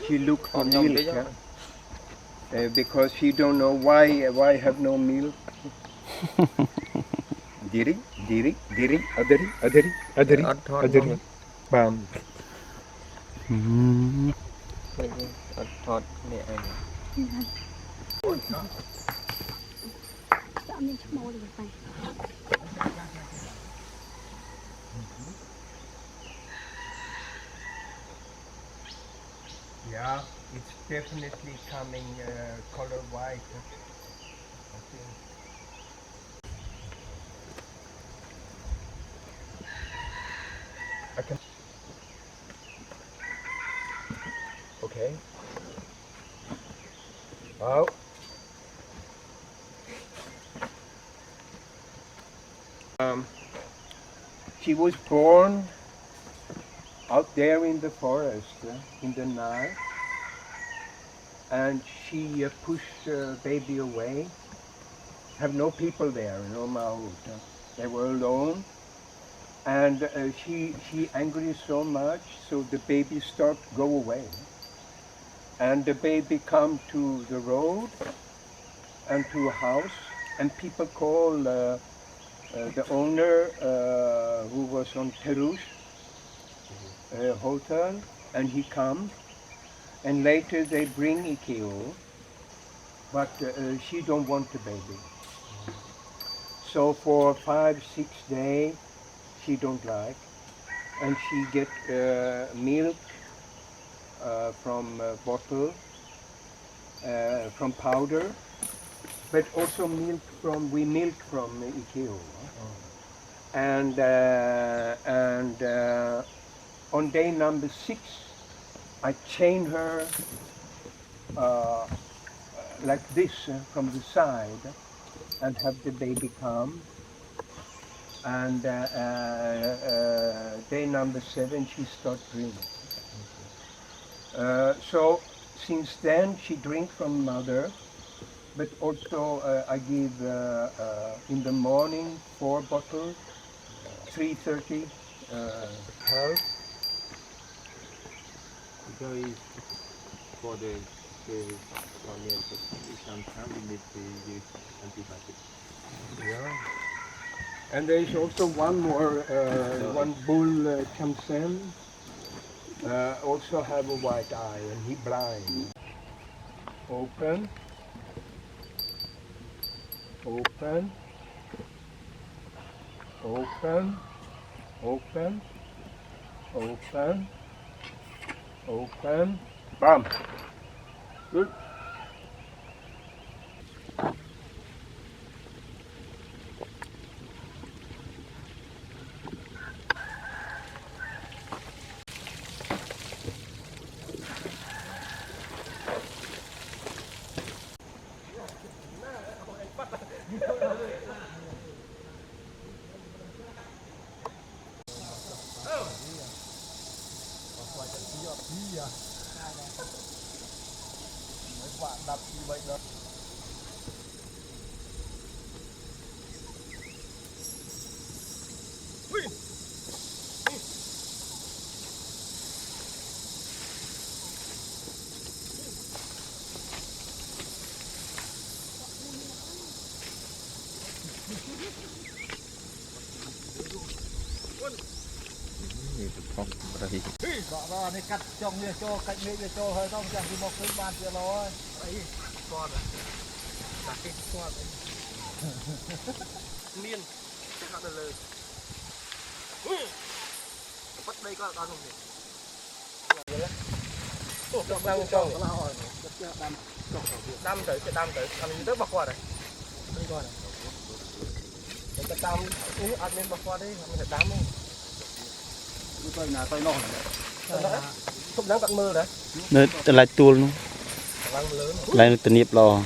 She look for milk because she don't know why have no milk. Diri, adari, bam. Yeah, it's definitely coming color white. I think. I can. Okay. Oh. She was born out there in the forest in the night, and she pushed baby away. Have no people there, no Maut. They were alone, and she angry so much, so the baby start go away, and the baby come to the road and to a house, and people call the owner who was on Terush hotel, and he come, and later they bring Ikeo, but she don't want the baby. So for 5-6 days she don't like, and she get milk from bottle, from powder, but also we milk from Ikeo. And on day number 6, I chain her like this from the side, and have the baby come. And day number 7, she start drinking. So since then she drink from mother, but also I give in the morning 4 bottles, 3:30 health. Because for the sometimes we need to use antibiotics. Yeah. And there is also one more, one bull Chamsen, also have a white eye, and he blind. Open, open, open, open, open, open, bam. Good. Đó, này cắt trong như cho cạnh mấy cho hơi không chẳng thì một cái bàn kia nó ấy con đặt cái con miên cái hạt lờ bắt đây có con không nhỉ? Đang trong đâm tới ăn rất bạc qua này đây coi này cái đâm ăn nên bạc qua đấy mình phải đâm không? Tôi là tôi ngon này. Không đáng tận mơ đấy. Nó lại tuôn luôn. Lại tự nghiệp lò.